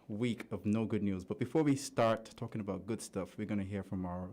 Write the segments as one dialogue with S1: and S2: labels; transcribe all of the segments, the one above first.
S1: week of no good news. But before we start talking about good stuff, we're going to hear from our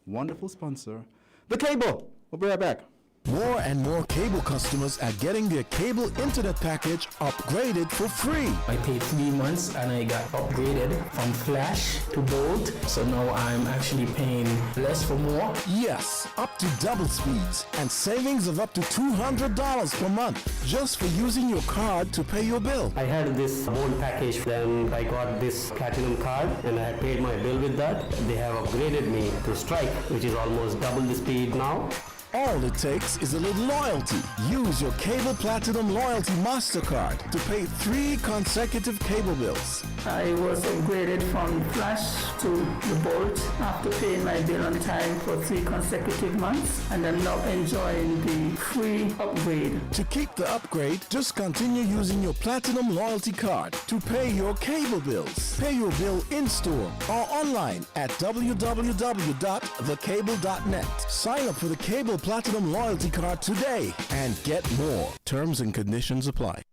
S1: wonderful sponsor, The Cable. We'll be right back.
S2: More and more cable customers are getting their cable internet package upgraded for free.
S3: I paid 3 months and I got upgraded from flash to bolt. So now I'm actually paying less for more.
S2: Yes, up to double speeds and savings of up to $200 per month just for using your card to pay your bill.
S3: I had this bolt package, then I got this platinum card and I paid my bill with that. They have upgraded me to Strike, which is almost double the speed now.
S2: All it takes is a little loyalty. Use your Cable Platinum Loyalty MasterCard to pay 3 consecutive cable bills.
S4: I was upgraded from Flash to the Bolt after paying my bill on time for 3 consecutive months, and I'm now enjoying the free upgrade.
S2: To keep the upgrade, just continue using your Platinum Loyalty Card to pay your cable bills. Pay your bill in-store or online at www.thecable.net. Sign up for the Cable Platinum Loyalty Card today and get more. Terms and conditions apply.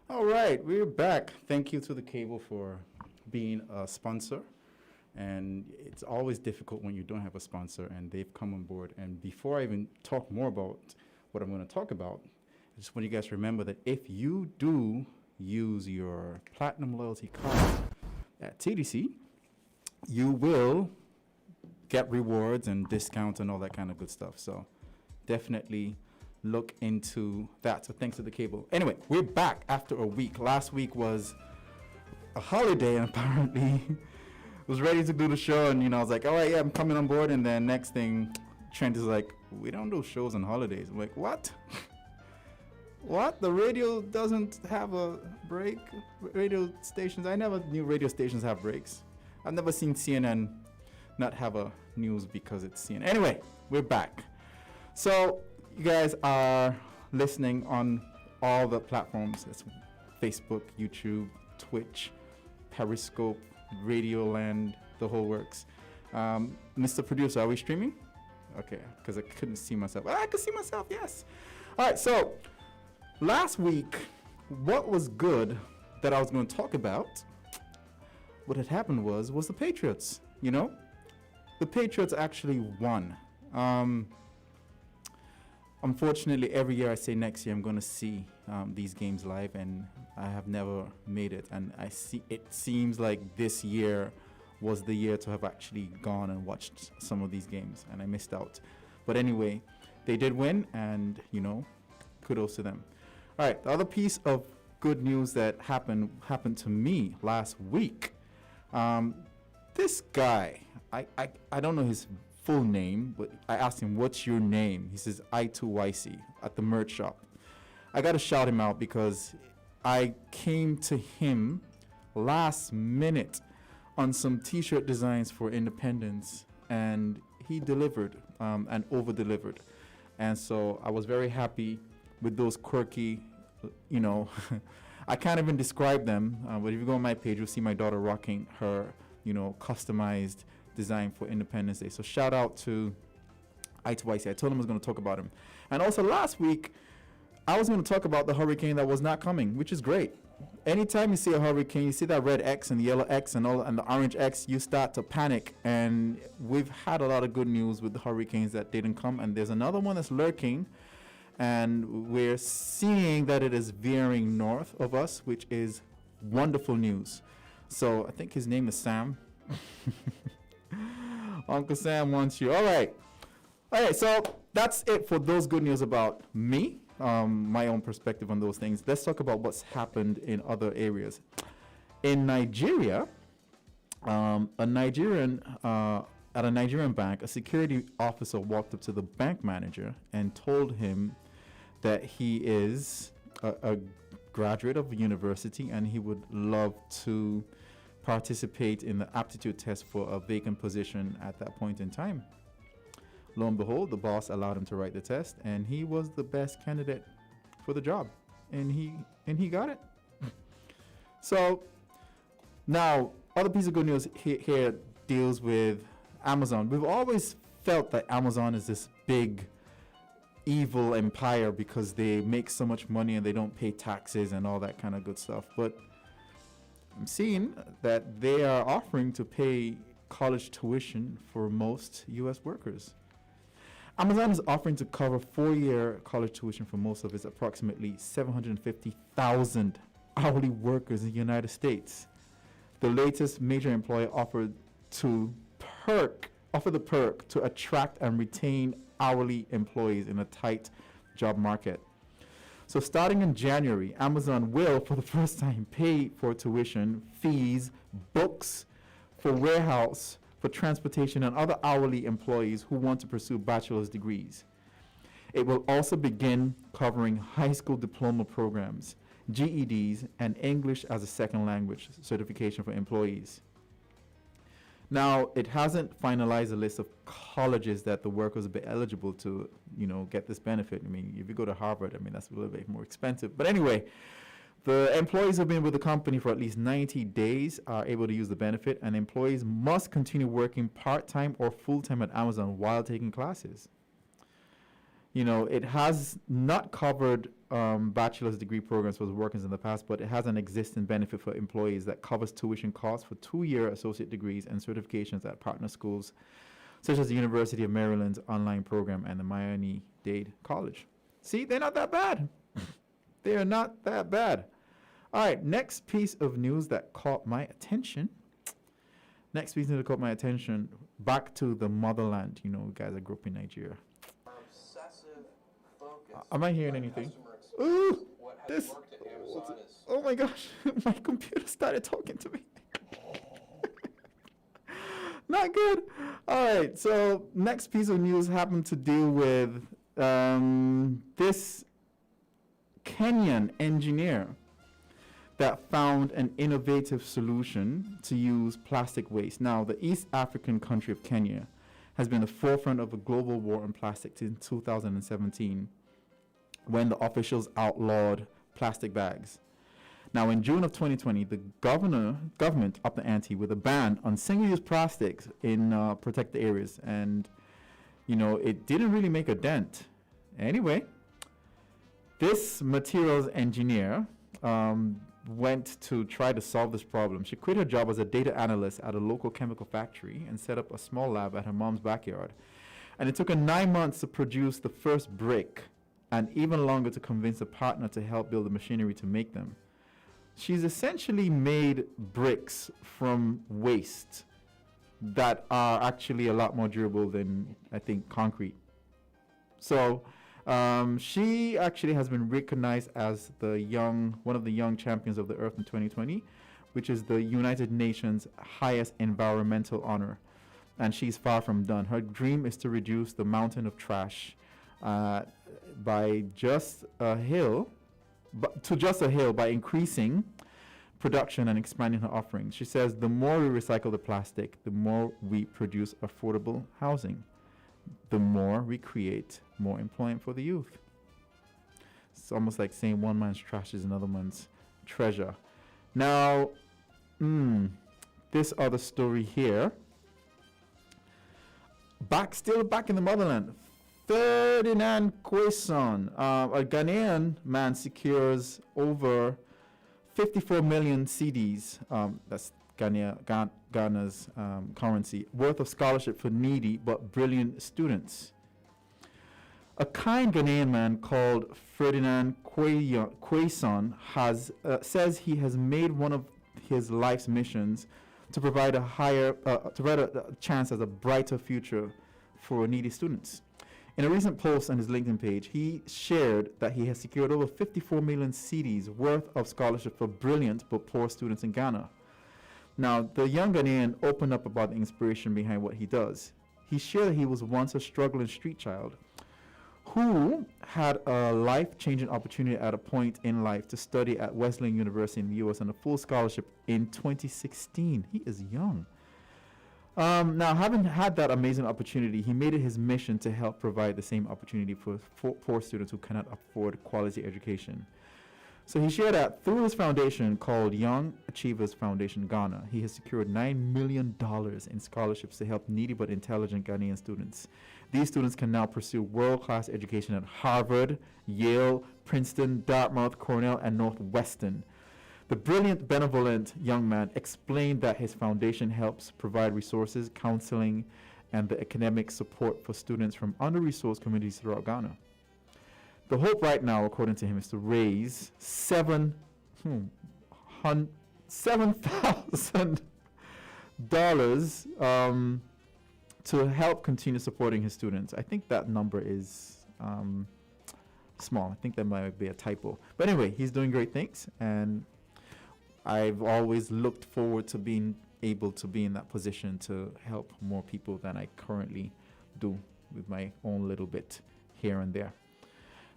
S1: All right, we're back. Thank you to The Cable for being a sponsor. And it's always difficult when you don't have a sponsor, and they've come on board. And before I even talk more about what I'm going to talk about, I just want you guys to remember that if you do use your Platinum Loyalty Card at TDC, you will get rewards and discounts and all that kind of good stuff. So definitely look into that. So thanks to The Cable. Anyway, we're back after a week. Last week was a holiday, and apparently was ready to do the show. And, I was like, all right, yeah, I'm coming on board. And then next thing, Trent is like, we don't do shows on holidays. I'm like, what? What? The radio doesn't have a break? Radio stations? I never knew radio stations have breaks. I've never seen CNN not have a news because it's CNN. Anyway, we're back. So you guys are listening on all the platforms. It's Facebook, YouTube, Twitch, Periscope, Radioland, the whole works. Mr. Producer, are we streaming? Okay, because I couldn't see myself. I could see myself, yes. All right, so last week, what was good that I was going to talk about, what had happened was the Patriots, The Patriots actually won. Unfortunately, every year I say next year I'm going to see these games live, and I have never made it. And it seems like this year was the year to have actually gone and watched some of these games, and I missed out. But anyway, they did win, and kudos to them. All right, the other piece of good news that happened to me last week. This guy, I don't know his full name, but I asked him, what's your name? He says I2YC at the merch shop. I got to shout him out because I came to him last minute on some t-shirt designs for Independence, and he delivered and over-delivered. And so I was very happy with those quirky, I can't even describe them, but if you go on my page, you'll see my daughter rocking her, customized design for Independence Day. So shout out to I2YC. I told him I was going to talk about him. And also last week, I was going to talk about the hurricane that was not coming, which is great. Anytime you see a hurricane, you see that red X and the yellow X and the orange X, you start to panic. And we've had a lot of good news with the hurricanes that didn't come. And there's another one that's lurking. And we're seeing that it is veering north of us, which is wonderful news. So I think his name is Sam. Uncle Sam wants you. All right, so that's it for those good news about me, my own perspective on those things. Let's talk about what's happened in other areas. In Nigeria, at a Nigerian bank, a security officer walked up to the bank manager and told him that he is a graduate of a university and he would love to participate in the aptitude test for a vacant position at that point in time. Lo and behold, the boss allowed him to write the test, and he was the best candidate for the job, and he got it. So now, other piece of good news here deals with Amazon. We've always felt that Amazon is this big evil empire because they make so much money and they don't pay taxes and all that kind of good stuff. But I'm seeing that they are offering to pay college tuition for most U.S. workers. Amazon is offering to cover 4-year college tuition for most of its approximately 750,000 hourly workers in the United States. The latest major employer offered the perk to attract and retain hourly employees in a tight job market. So starting in January, Amazon will, for the first time, pay for tuition, fees, books, for warehouse, for transportation, and other hourly employees who want to pursue bachelor's degrees. It will also begin covering high school diploma programs, GEDs, and English as a second language certification for employees. Now, it hasn't finalized a list of colleges that the workers will be eligible to, get this benefit. I mean, if you go to Harvard, that's a little bit more expensive. But anyway, the employees who have been with the company for at least 90 days are able to use the benefit, and employees must continue working part-time or full-time at Amazon while taking classes. It has not covered bachelor's degree programs for the workers in the past, but it has an existing benefit for employees that covers tuition costs for 2-year associate degrees and certifications at partner schools, such as the University of Maryland's online program and the Miami-Dade College. See, they're not that bad. They are not that bad. All right, next piece of news that caught my attention. Back to the motherland. Guys, I grew up in Nigeria. Am I hearing anything? Ooh, this. Oh my gosh, my computer started talking to me. Not good. All right, so next piece of news happened to deal with this Kenyan engineer that found an innovative solution to use plastic waste. Now, the East African country of Kenya has been the forefront of a global war on plastic since 2017, when the officials outlawed plastic bags. Now, in June of 2020, the government upped the ante with a ban on single-use plastics in protected areas, and it didn't really make a dent. Anyway, this materials engineer went to try to solve this problem. She quit her job as a data analyst at a local chemical factory and set up a small lab at her mom's backyard. And it took her 9 months to produce the first brick, and even longer to convince a partner to help build the machinery to make them. She's essentially made bricks from waste that are actually a lot more durable than, I think, concrete. So she actually has been recognized as one of the young champions of the earth in 2020, which is the United Nations' highest environmental honor. And she's far from done. Her dream is to reduce the mountain of trash by just a hill by increasing production and expanding her offerings. She says the more we recycle the plastic, the more we produce affordable housing, the more we create more employment for the youth. It's almost like saying one man's trash is another man's treasure. Now, this other story here, still back in the motherland, Ferdinand Quaison, a Ghanaian man, secures over 54 million cedis, that's Ghana's currency, worth of scholarship for needy but brilliant students. A kind Ghanaian man called Ferdinand Quaison says he has made one of his life's missions to provide a chance at a brighter future for needy students. In a recent post on his LinkedIn page, he shared that he has secured over 54 million cedis worth of scholarship for brilliant but poor students in Ghana. Now, the young Ghanaian opened up about the inspiration behind what he does. He shared that he was once a struggling street child who had a life-changing opportunity at a point in life to study at Wesleyan University in the U.S. on a full scholarship in 2016. He is young. Now, having had that amazing opportunity, he made it his mission to help provide the same opportunity for poor students who cannot afford quality education. So he shared that through his foundation called Young Achievers Foundation Ghana, he has secured $9 million in scholarships to help needy but intelligent Ghanaian students. These students can now pursue world-class education at Harvard, Yale, Princeton, Dartmouth, Cornell, and Northwestern. The brilliant, benevolent young man explained that his foundation helps provide resources, counseling, and the academic support for students from under-resourced communities throughout Ghana. The hope right now, according to him, is to raise $7,000 to help continue supporting his students. I think that number is small. I think that might be a typo. But anyway, he's doing great things, and I've always looked forward to being able to be in that position to help more people than I currently do with my own little bit here and there.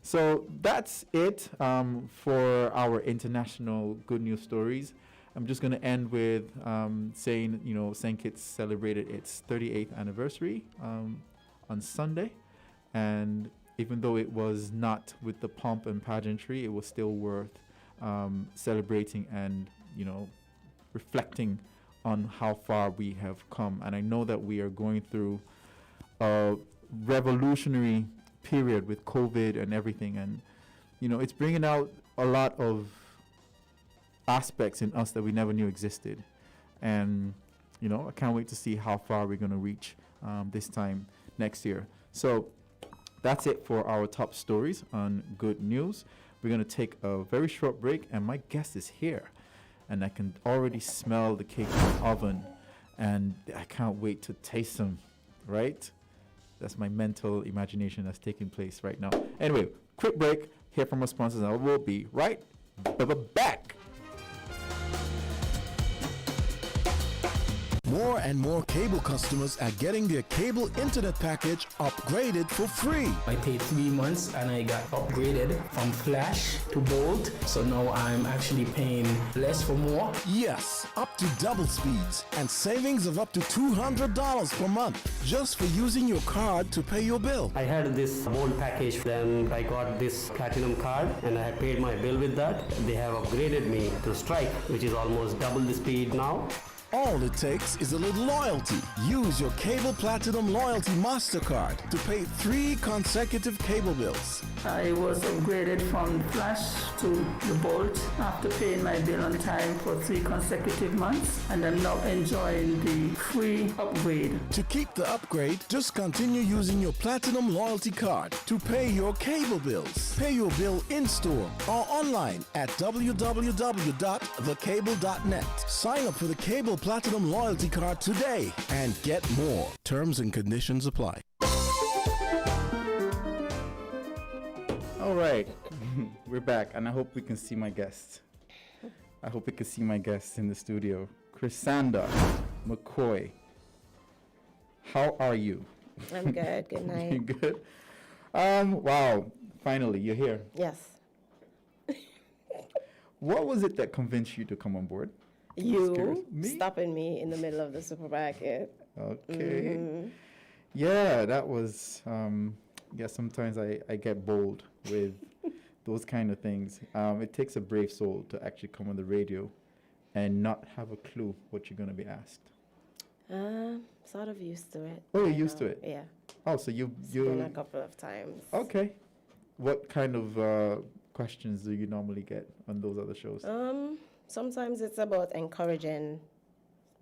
S1: So that's it for our international good news stories. I'm just going to end with saying, St. Kitts celebrated its 38th anniversary on Sunday. And even though it was not with the pomp and pageantry, it was still worth celebrating and, reflecting on how far we have come. And I know that we are going through a revolutionary period with COVID and everything. And, it's bringing out a lot of aspects in us that we never knew existed. And, I can't wait to see how far we're going to reach this time next year. So that's it for our top stories on good news. We're going to take a very short break, and my guest is here. And I can already smell the cake in the oven, and I can't wait to taste them, right? That's my mental imagination that's taking place right now. Anyway, quick break, hear from our sponsors, and I will be right back.
S2: More and more cable customers are getting their cable internet package upgraded for free.
S5: I paid 3 months and I got upgraded from flash to bold. So now I'm actually paying less for more.
S2: Yes, up to double speeds and savings of up to $200 per month just for using your card to pay your bill.
S3: I had this bold package, then I got this platinum card and I had paid my bill with that. They have upgraded me to Strike, which is almost double the speed now.
S2: All it takes is a little loyalty. Use your Cable Platinum Loyalty MasterCard to pay 3 consecutive cable bills.
S4: I was upgraded from flash to the bolt after paying my bill on time for 3 consecutive months, and I'm now enjoying the free upgrade.
S2: To keep the upgrade, just continue using your Platinum Loyalty Card to pay your cable bills. Pay your bill in-store or online at www.thecable.net. Sign up for the Cable Platinum Loyalty Card today and get more. Terms and conditions apply.
S1: All right, we're back, and I hope we can see my guest. I hope we can see my guest in the studio, Chrysanda McCoy. How are you?
S6: I'm good. Good night.
S1: You good? Wow, finally, you're here.
S6: Yes.
S1: What was it that convinced you to come on board?
S6: You
S1: Me?
S6: stopping me in the middle of the supermarket.
S1: Okay.
S6: Mm-hmm.
S1: Yeah, that was, sometimes I get bold with those kind of things. It takes a brave soul to actually come on the radio and not have a clue what you're going to be asked.
S6: Sort of used to it.
S1: Oh, you're used to it?
S6: Yeah.
S1: Oh, so
S6: It's been a couple of times.
S1: Okay. What kind of questions do you normally get on those other shows?
S6: Sometimes it's about encouraging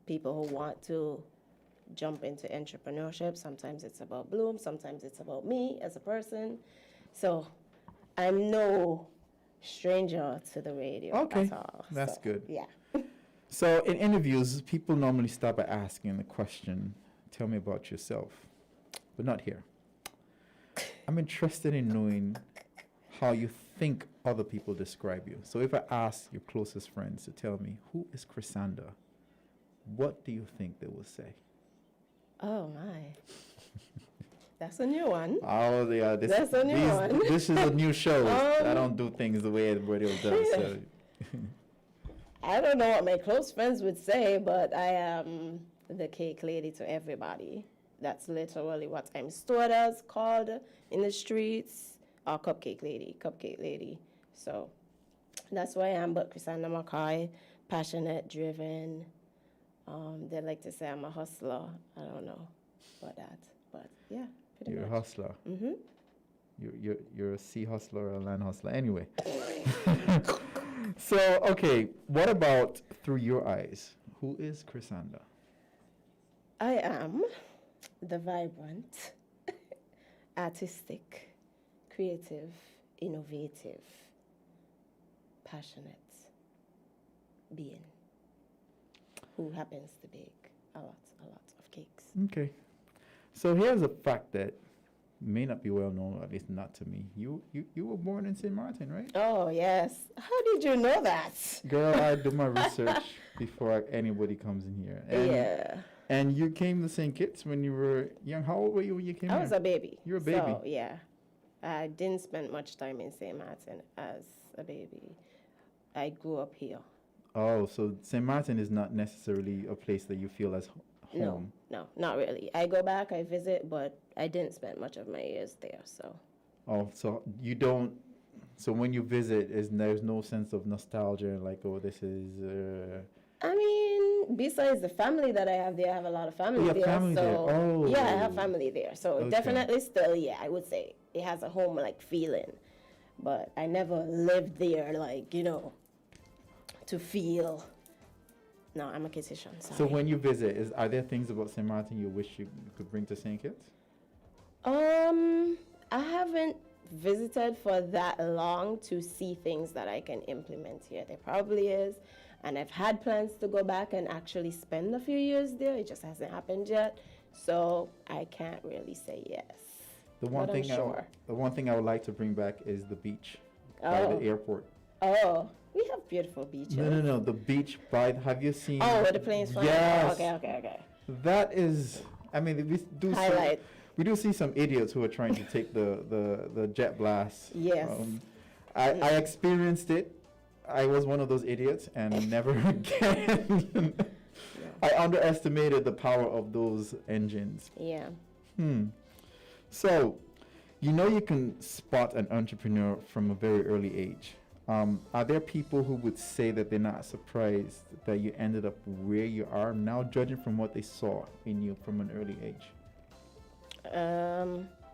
S6: people who want to jump into entrepreneurship. Sometimes it's about Bloom. Sometimes it's about me as a person. So I'm no stranger to the radio.
S1: Okay,
S6: At all.
S1: that's
S6: So,
S1: good.
S6: Yeah.
S1: So in interviews, people normally start by asking the question, tell me about yourself, but not here. I'm interested in knowing how you think other people describe you. So if I ask your closest friends to tell me, who is Chrysanda, what do you think they will say?
S6: Oh, my. That's a new one.
S1: Oh, yeah.
S6: That's a new one.
S1: This is a new show. I don't do things the way everybody else does. So.
S6: I don't know what my close friends would say, but I am the cake lady to everybody. That's literally what I'm stored as, called in the streets. Or cupcake lady. So that's who I am. But Chrysanda McCoy, passionate, driven. They like to say I'm a hustler. I don't know about that, but yeah, pretty
S1: You're
S6: much.
S1: a hustler.
S6: Mhm.
S1: You're a sea hustler or a land hustler. Anyway. So, okay, what about through your eyes? Who is Chrysanda?
S6: I am the vibrant, artistic, creative, innovative, passionate being who happens to bake a lot of cakes.
S1: Okay. So here's a fact that may not be well known, or at least not to me. You were born in St. Martin, right?
S6: Oh, yes. How did you know that?
S1: Girl, I do my research before anybody comes in here. And,
S6: Yeah.
S1: And you came to St. Kitts when you were young. How old were you when you came
S6: I
S1: here?
S6: was a baby.
S1: You were a baby.
S6: So, yeah. I didn't spend much time in St. Martin as a baby. I grew up here.
S1: Oh, so St. Martin is not necessarily a place that you feel as home.
S6: No, not really. I go back, I visit, but I didn't spend much of my years there, so.
S1: Oh, so you don't. So when you visit, there's no sense of nostalgia, like, oh, this is.
S6: I mean, besides the family that I have there, I have a lot of family
S1: You have
S6: there.
S1: family
S6: so
S1: there. Oh.
S6: yeah, I have family there. So
S1: Okay.
S6: definitely still, yeah, I would say it has a home like feeling. But I never lived there like, to feel. No, I'm a Kittitian.
S1: So
S6: Sorry.
S1: when you visit, are there things about St. Martin you wish you could bring to St. Kitts?
S6: I haven't visited for that long to see things that I can implement here. There probably is. And I've had plans to go back and actually spend a few years there. It just hasn't happened yet. So I can't really say yes.
S1: The one
S6: But I'm
S1: thing
S6: sure.
S1: the one thing I would like to bring back is the beach by
S6: Oh.
S1: the airport.
S6: Oh, we have beautiful beaches.
S1: No, the beach by. Have you seen?
S6: Oh, where the planes fly?
S1: Yes.
S6: Okay.
S1: That is. I mean, we do.
S6: Highlight.
S1: We do see some idiots who are trying to take the jet blast.
S6: Yes.
S1: I experienced it. I was one of those idiots, and never again. I underestimated the power of those engines.
S6: Yeah.
S1: So, you can spot an entrepreneur from a very early age. Are there people who would say that they're not surprised that you ended up where you are now, judging from what they saw in you from an early age?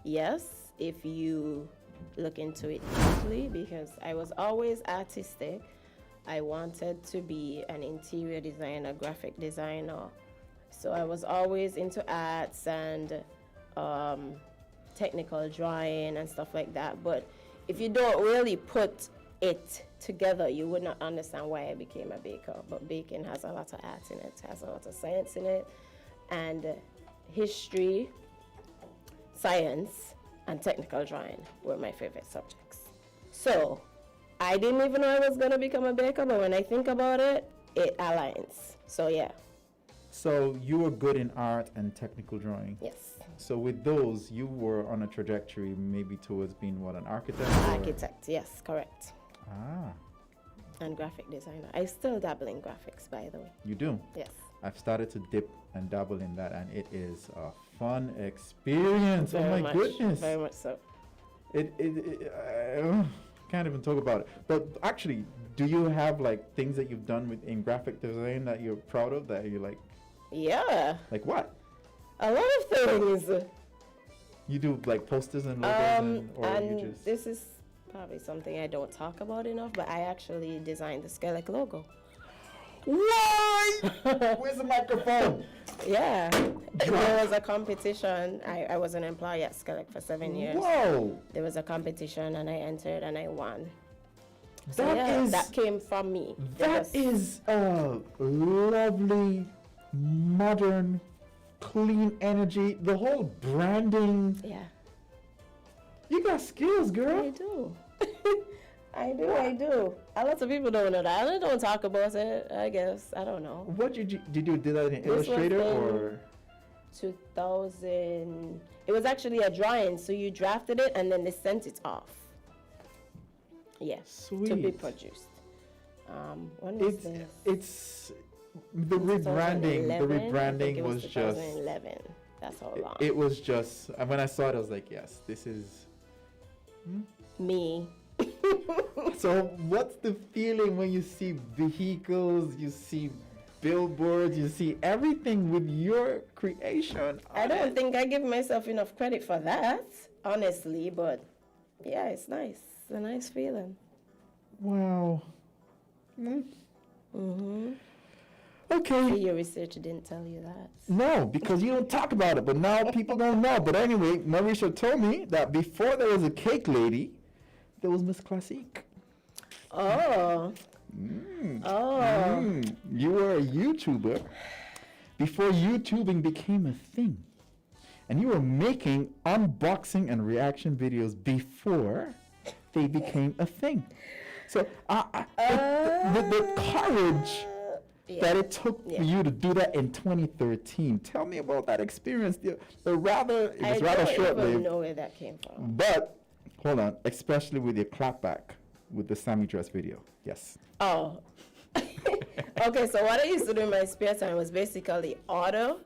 S6: Yes, if you look into it deeply, because I was always artistic. I wanted to be an interior designer, graphic designer. So I was always into arts and technical drawing and stuff like that. But if you don't really put it together, you would not understand why I became a baker. But baking has a lot of art in it, has a lot of science in it, and history, science, and technical drawing were my favorite subjects. So I didn't even know I was going to become a baker, but when I think about it, it aligns. So yeah.
S1: So you were good in art and technical drawing.
S6: Yes.
S1: So with those, you were on a trajectory maybe towards being what, an architect? or-
S6: Architect, yes, correct.
S1: Ah,
S6: And graphic designer. I still dabble in graphics, by the way.
S1: you do.
S6: Yes.
S1: I've started to dip and dabble in that, and it is a fun experience.
S6: Very
S1: oh my
S6: much,
S1: goodness!
S6: Very much so.
S1: Can't even talk about it. But actually, do you have like things that you've done in graphic design that you're proud of, that you like?
S6: Yeah,
S1: Like what?
S6: a lot of things.
S1: You do like posters and logos, or
S6: And
S1: you just?
S6: this is probably something I don't talk about enough, but I actually designed the Skellig logo.
S1: What? Where's the microphone?
S6: Yeah, there was a competition. I was an employee at Skellig for 7 years.
S1: Whoa!
S6: There was a competition and I entered and I won. So
S1: That
S6: yeah,
S1: is
S6: that came from me.
S1: that is a lovely, modern, clean energy. The whole branding.
S6: Yeah,
S1: You got skills, girl.
S6: I do. I do. A lot of people don't know that. I don't talk about it, I guess. I don't know.
S1: What did you do that in
S6: This was
S1: Illustrator
S6: in
S1: or?
S6: 2000. It was actually a drawing, so you drafted it and then they sent it off. Yes, to be
S1: Sweet.
S6: produced. When was
S1: It's
S6: this?
S1: it's the rebranding. The
S6: 2011? I think
S1: rebranding
S6: it
S1: was just.
S6: 2011. That's how long.
S1: It was just. And when I saw it, I was like, yes, this is.
S6: Me.
S1: So what's the feeling when you see vehicles, you see billboards, you see everything with your creation?
S6: I don't think I give myself enough credit for that, honestly, but yeah, it's nice. It's a nice feeling.
S1: Wow.
S2: Okay.
S6: Your research didn't tell you that.
S2: No, because you don't talk about it, but now people don't know. But anyway, Marisha told me that before there was a cake lady, there was Miss Classique.
S6: Oh.
S2: You were a YouTuber before YouTubing became a thing. And you were making unboxing and reaction videos before they became a thing. So the courage that it took for you to do that in 2013. Tell me about that experience. It was rather short-lived.
S6: I don't even know where that came from.
S2: But hold on, especially with your clapback with the Sammy Dress video. Yes.
S6: Oh. Okay, so what I used to do in my spare time was basically order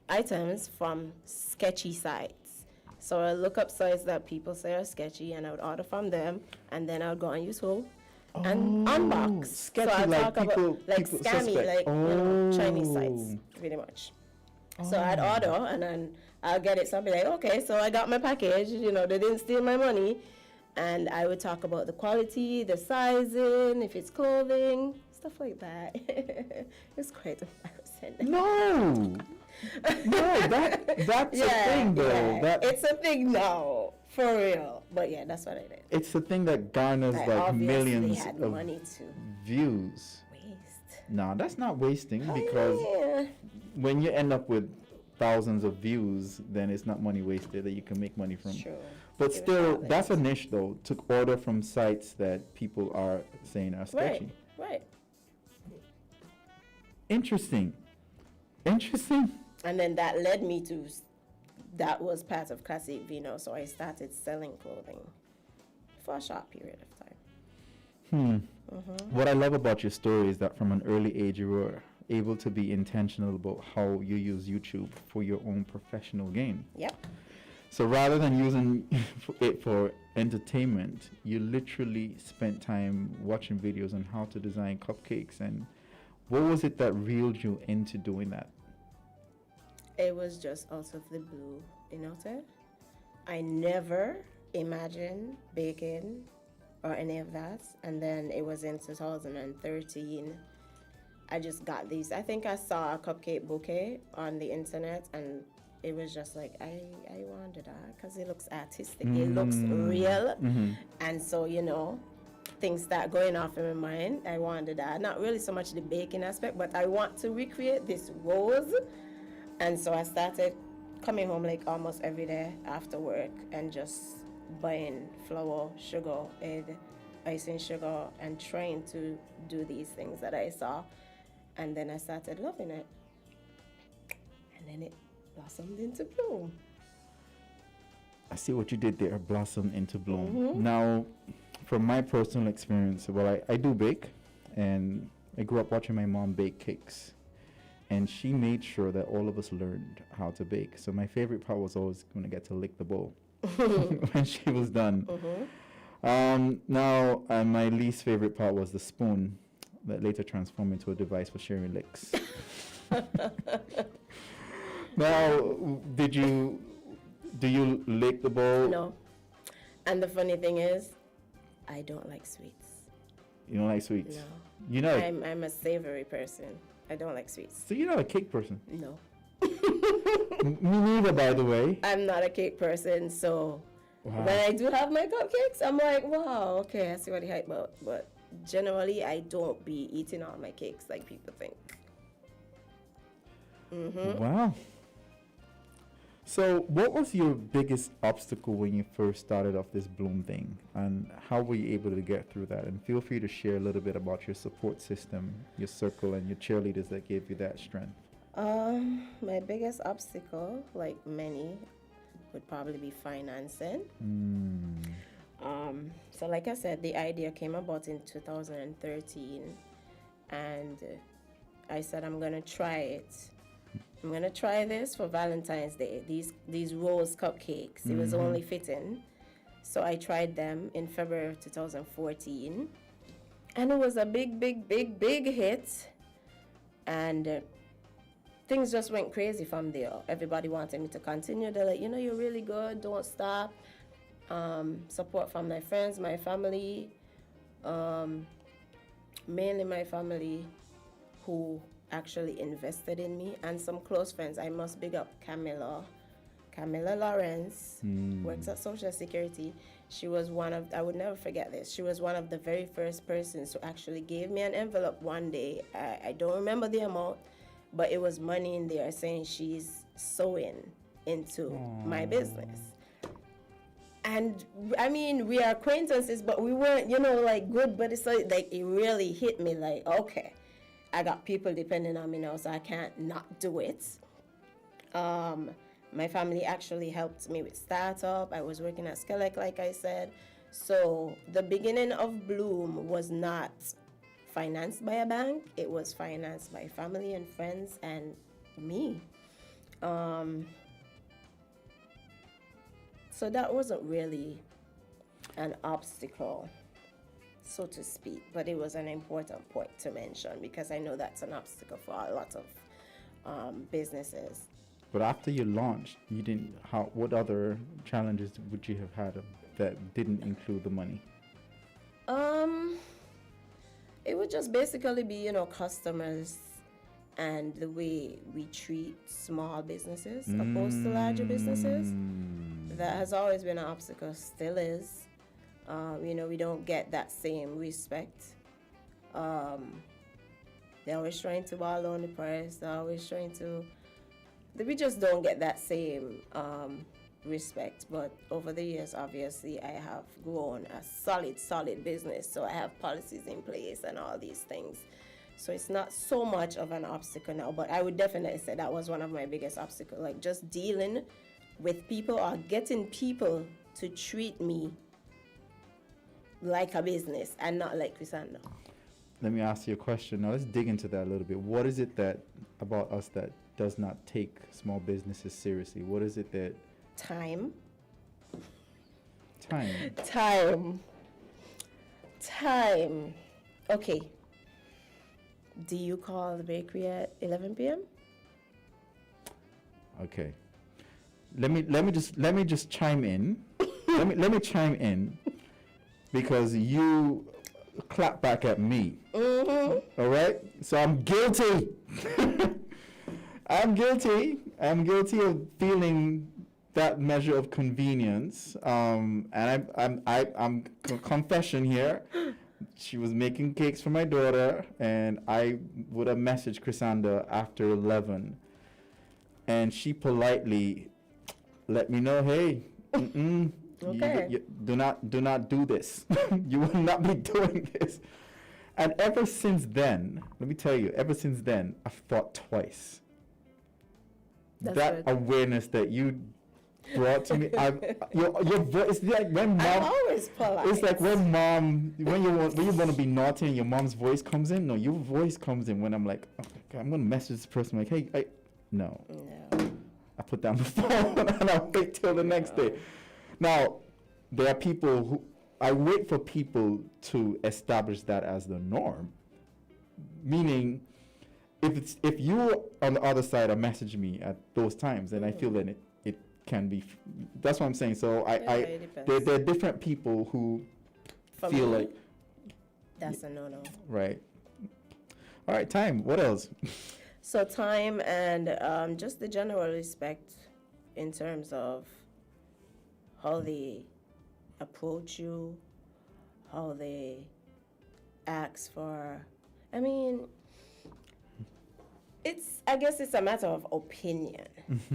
S6: items from sketchy sites. So I look up sites that people say are sketchy, and I would order from them, and then I would go on YouTube and unbox.
S2: Sketchy,
S6: so I
S2: like
S6: talk about
S2: people
S6: scammy,
S2: suspect.
S6: Chinese sites, pretty much. So I'd order, and then I'll get it. So I'll be like, okay, so I got my package. They didn't steal my money, and I would talk about the quality, the sizing, if it's clothing, stuff like that. It's quite embarrassing.
S2: No, that's a thing, though.
S6: Yeah. It's a thing now, for real. But yeah, that's what I did.
S2: It's a thing that garners
S6: I
S2: like
S6: obviously
S2: millions
S6: had
S2: of
S6: money to
S2: views.
S6: waste.
S2: No, that's not wasting, because
S6: Yeah.
S2: when you end up with thousands of views, then it's not money wasted that you can make money from.
S6: True.
S2: But
S6: Give it
S2: still,
S6: balance.
S2: that's a niche, though, to order from sites that people are saying are sketchy.
S6: Right.
S2: Interesting.
S6: And then that led me to, that was part of Classic Vino, so I started selling clothing for a short period of time.
S2: What I love about your story is that from an early age you were able to be intentional about how you use YouTube for your own professional gain.
S6: Yep.
S2: So rather than using it for entertainment, you literally spent time watching videos on how to design cupcakes. And what was it that reeled you into doing that?
S6: It was just out of the blue, sir. I never imagined baking or any of that. And then it was in 2013. I just got these. I think I saw a cupcake bouquet on the internet, and it was just like, I wanted that because it looks artistic. It looks real. And so, things start going off in my mind. I wanted that. Not really so much the baking aspect, but I want to recreate this rose. And so I started coming home like almost every day after work and just buying flour, sugar, egg, icing sugar, and trying to do these things that I saw. And then I started loving it. And then it blossomed into bloom.
S2: I see what you did there, blossom into bloom. Now, from my personal experience, well, I do bake, and I grew up watching my mom bake cakes. And she made sure that all of us learned how to bake. So my favorite part was always going to get to lick the bowl when she was done. Now, my least favorite part was the spoon that later transformed into a device for sharing licks. Now, do you lick the bowl?
S6: No. And the funny thing is, I don't like sweets.
S2: You don't like sweets?
S6: No.
S2: You know,
S6: I'm a savory person. I don't like sweets.
S2: so you're not a cake person?
S6: No.
S2: Me neither, by the way.
S6: I'm not a cake person, so
S2: Wow.
S6: when I do have my cupcakes, I'm like, wow, okay, I see what you hype about. But generally, I don't be eating all my cakes like people think.
S2: Wow. So what was your biggest obstacle when you first started off this Bloom thing, and how were you able to get through that? And feel free to share a little bit about your support system, your circle, and your cheerleaders that gave you that strength.
S6: My biggest obstacle, like many, would probably be financing. So like I said, the idea came about in 2013, and I said, I'm gonna try it. I'm gonna try this for Valentine's Day. These rose cupcakes. It was only fitting. So I tried them in February of 2014. And it was a big hit. And things just went crazy from there. Everybody wanted me to continue. They're like, you're really good, don't stop. Support from my friends, my family. mainly my family who actually invested in me, and some close friends. I must big up Camilla Lawrence, works at Social Security. She was one of, I would never forget this, she was one of the very first persons who actually gave me an envelope one day. I don't remember the amount, but it was money in there saying she's sewing into my business. And I mean, we are acquaintances, but we weren't, like good, but it's like it really hit me like, okay, I got people depending on me now, so I can't not do it. My family actually helped me with startup. I was working at Skelec, like I said. So the beginning of Bloom was not financed by a bank. It was financed by family and friends and me. So that wasn't really an obstacle, so to speak, but it was an important point to mention because I know that's an obstacle for a lot of businesses.
S2: But after you launched, you didn't. What other challenges would you have had that didn't include the money?
S6: It would just basically be, customers and the way we treat small businesses opposed to larger businesses. That has always been an obstacle, still is. We don't get that same respect. They're always trying to borrow on the price. They're always trying to. We just don't get that same respect. But over the years, obviously, I have grown a solid business. So I have policies in place and all these things. So it's not so much of an obstacle now. But I would definitely say that was one of my biggest obstacles, like just dealing with people or getting people to treat me like a business and not like Chrysanda.
S2: Let me ask you a question. Now let's dig into that a little bit. What is it that about us that does not take small businesses seriously? What is it that...
S6: Time. Okay. Do you call the bakery at 11 p.m.?
S2: Okay. Let me just chime in. let me chime in because you clap back at me. Mm-hmm. All right? So I'm guilty. I'm guilty of feeling that measure of convenience. And I'm confession here. She was making cakes for my daughter, and I would have messaged Chrysanda after 11, and she politely let me know, hey,
S6: okay.
S2: you do not do this. You will not be doing this. And ever since then, let me tell you, I've thought twice.
S6: That's
S2: that
S6: good.
S2: Awareness that you brought to me, your voice, it's like when mom.
S6: I'm always polite.
S2: It's like when you want to be naughty and your mom's voice comes in. No, your voice comes in when I'm like, okay, I'm gonna message this person like, hey, no. I put down the phone and I wait till the next day. Now, there are people who I wait for people to establish that as the norm. Meaning, if you on the other side are messaging me at those times, then I feel that it can be. That's what I'm saying. So there are different people who
S6: For
S2: feel
S6: me,
S2: like
S6: that's a no-no.
S2: right. All right, time. What else?
S6: So time and just the general respect in terms of how they approach you, how they ask for. I mean, I guess it's a matter of opinion.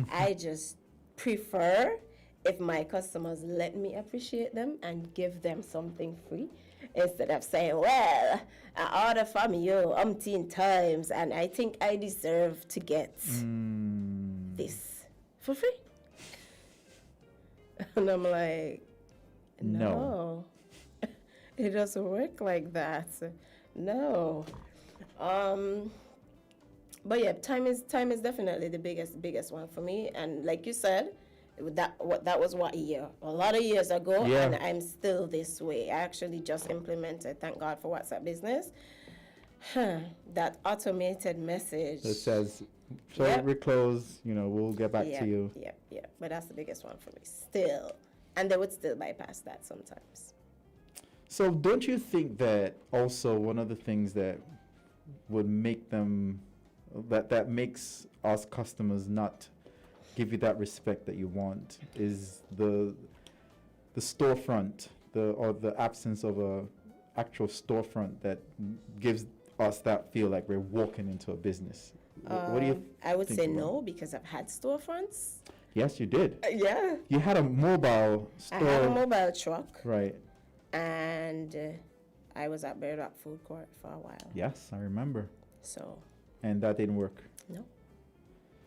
S6: I just prefer if my customers let me appreciate them and give them something free instead of saying, well, I order from you umpteen times and I think I deserve to get this for free. And I'm like, no. It doesn't work like that. No. But yeah, time is definitely the biggest one for me. And like you said, that was what year? A lot of years ago,
S2: yeah.
S6: And I'm still this way. I actually just implemented, thank God for WhatsApp Business, that automated message.
S2: It says, sorry, we're closed, we'll get back to you.
S6: Yeah. But that's the biggest one for me, still. And they would still bypass that sometimes.
S2: So don't you think that also one of the things that would make them, that makes us customers not give you that respect that you want, is the storefront, or the absence of a actual storefront that gives us that feel like we're walking into a business? What do you
S6: I would
S2: think
S6: say
S2: about
S6: no, because I've had storefronts.
S2: Yes, you did.
S6: Yeah.
S2: You had a mobile store.
S6: I had a mobile truck,
S2: Right.
S6: and I was at Bear Rock Food Court for a while.
S2: Yes, I remember.
S6: So,
S2: And that didn't work.
S6: no.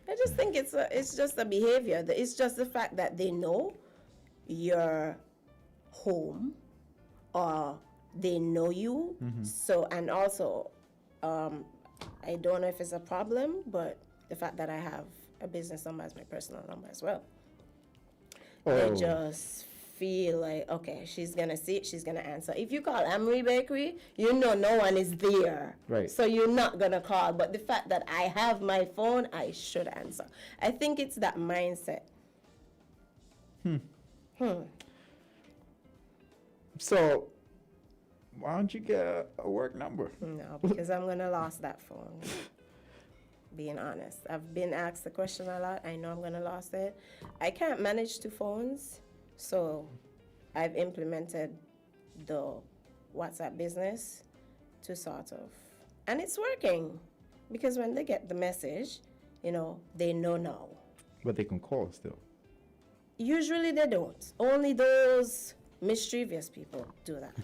S6: I just think it's just a behavior. It's just the fact that they know you're home, or they know you. So, and also, I don't know if it's a problem, but the fact that I have a business number as my personal number as well. They
S2: Oh.
S6: just feel like, okay, she's gonna see it, she's gonna answer. If you call Amory Bakery, you know no one is there.
S2: Right.
S6: So you're not gonna call. But the fact that I have my phone, I should answer. I think it's that mindset.
S2: So, why don't you get a work number?
S6: No, because I'm gonna lose that phone. Being honest, I've been asked the question a lot. I know I'm gonna lose it. I can't manage two phones, so I've implemented the WhatsApp business to sort of, and it's working, because when they get the message, they know now.
S2: But they can call still.
S6: Usually they don't. Only those mischievous people do that.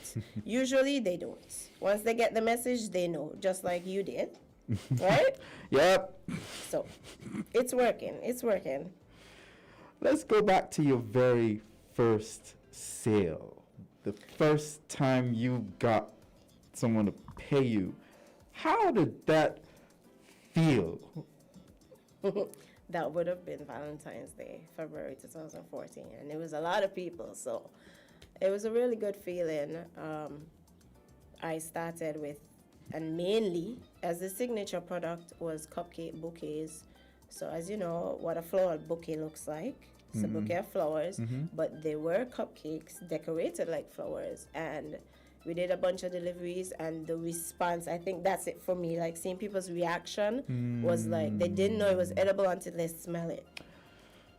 S6: Usually they don't. Once they get the message, they know, just like you did. Right?
S2: Yep.
S6: So it's working. It's working.
S2: Let's go back to your very first sale. The first time you got someone to pay you. How did that feel?
S6: That would have been Valentine's Day, February 2014. And it was a lot of people. So it was a really good feeling. I started with, and mainly as the signature product was cupcake bouquets. So as you know, what a floral bouquet looks like. It's a bouquet of flowers, but they were cupcakes decorated like flowers. And we did a bunch of deliveries, and the response, I think that's it for me. Like, seeing people's reaction was like, they didn't know it was edible until they smell it.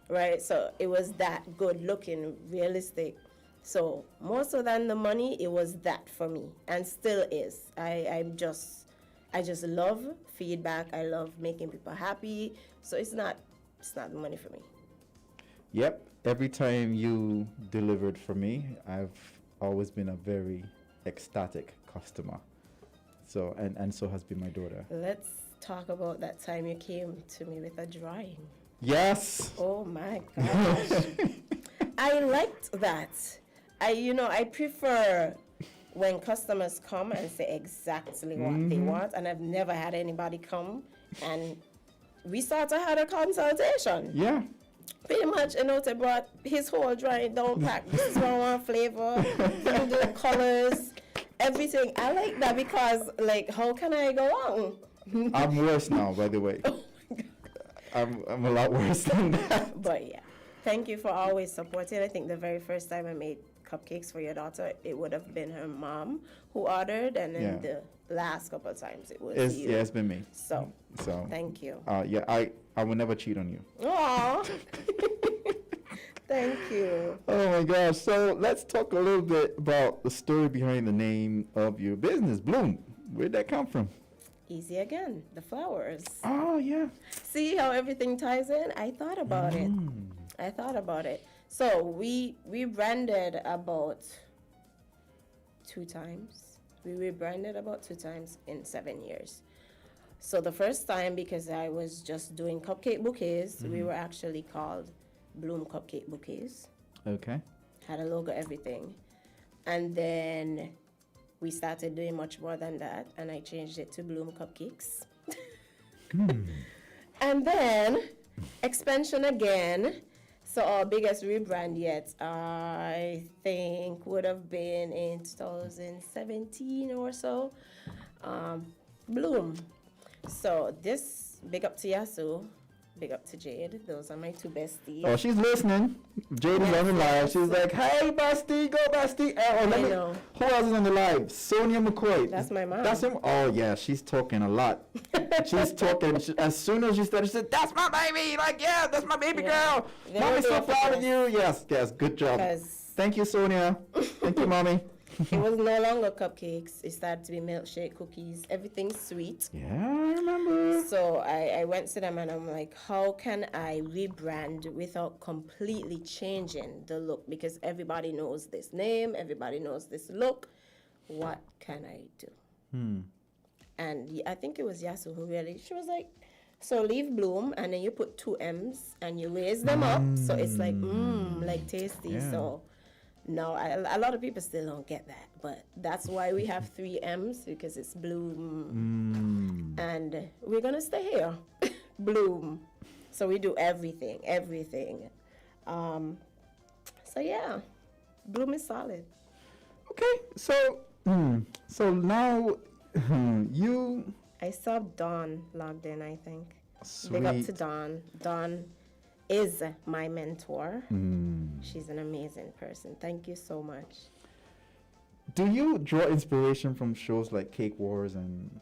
S6: Right? So it was that good looking, realistic. So more so than the money, it was that for me, and still is. I just love feedback. I love making people happy. So it's not the money for me.
S2: Yep. Every time you delivered for me, I've always been a very ecstatic customer. So, and so has been my daughter.
S6: Let's talk about that time you came to me with a drawing.
S2: Yes.
S6: Oh my gosh. I liked that. I prefer when customers come and say exactly what they want, and I've never had anybody come and we sort of had a consultation.
S2: Yeah.
S6: Pretty much, they brought his whole drawing down pack. This is what I want flavor, the colors, everything. I like that because, like, how can I go wrong?
S2: I'm worse now, by the way. I'm a lot worse than that.
S6: But yeah, thank you for always supporting. I think the very first time I made cupcakes for your daughter, it would have been her mom who ordered, and then the last couple of times it was you.
S2: Yeah, it's been me.
S6: So thank you.
S2: Yeah, I will never cheat on you.
S6: Aw. Thank you.
S2: Oh my gosh. So let's talk a little bit about the story behind the name of your business, Bloom. Where'd that come from?
S6: Easy again, the flowers.
S2: Oh, yeah.
S6: See how everything ties in? I thought about it. So we rebranded about 2 times. We rebranded about 2 times in 7 years. So the first time, because I was just doing cupcake bouquets, we were actually called Bloom Cupcake Bouquets.
S2: Okay.
S6: Had a logo, everything. And then we started doing much more than that, and I changed it to Bloom Cupcakes. And then expansion again. So our biggest rebrand yet, I think, would have been in 2017 or so. Bloom. So this, big up to Yasu, Big up to Jade. Those are my two besties.
S2: Oh, she's listening. Jade is on the live. She's like, hey, bestie, go, bestie.
S6: I know.
S2: Who else is on the live? Sonia McCoy.
S6: That's my mom.
S2: That's him? Oh, yeah, she's talking a lot. She's talking. As soon as she started, she said, that's my baby. Like, yeah, that's my baby girl.
S6: They
S2: Mommy's
S6: were
S2: so
S6: there for
S2: proud of
S6: us.
S2: you. Yes, good job.
S6: 'Cause
S2: Thank you, Sonia. Thank you, Mommy.
S6: it was no longer cupcakes. It started to be milkshake, cookies, everything sweet.
S2: Yeah, I remember.
S6: So I went to them and I'm like, how can I rebrand without completely changing the look? Because everybody knows this name, everybody knows this look. What can I do? And I think it was Yasu who she was like, so leave Bloom and then you put 2 M's and you raise them up. So it's like, like tasty.
S2: Yeah.
S6: So no, a lot of people still don't get that, but that's why we have 3 M's, because it's Bloom, and we're gonna stay here, Bloom. So we do everything. So yeah, Bloom is solid.
S2: Okay, so now you.
S6: I saw Dawn logged in, I think. Big up to
S2: Sweet.
S6: Dawn. Dawn is my mentor. She's an amazing person. Thank you so much.
S2: Do you draw inspiration from shows like Cake Wars and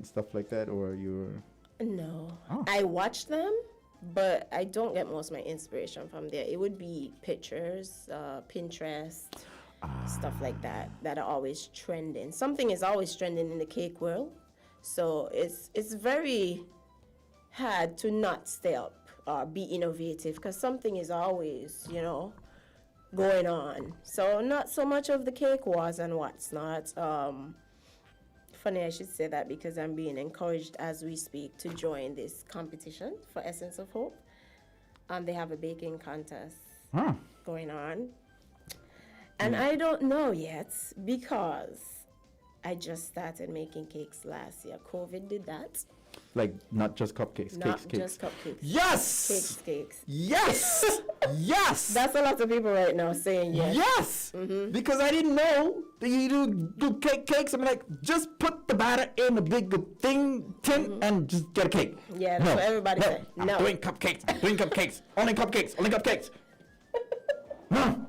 S2: stuff like that, or you're?
S6: No.
S2: Oh.
S6: I watch them, but I don't get most of my inspiration from there. It would be pictures, Pinterest, stuff like that are always trending. Something is always trending in the cake world. So it's very hard to not stay up or be innovative, because something is always, going on. So not so much of the cake wars and what's not. Funny I should say that, because I'm being encouraged as we speak to join this competition for Essence of Hope. They have a baking contest going on. And I don't know yet, because I just started making cakes last year. COVID did that.
S2: Like not just cupcakes,
S6: Not
S2: cakes.
S6: just cupcakes.
S2: Yes.
S6: Cakes.
S2: Yes. Yes.
S6: That's a lot of people right now saying yes.
S2: Yes. Because I didn't know that you do cakes. I'm like, just put the batter in a big tin and just get a cake.
S6: Yeah, that's what everybody said.
S2: I'm
S6: No.
S2: doing cupcakes. Only cupcakes. No.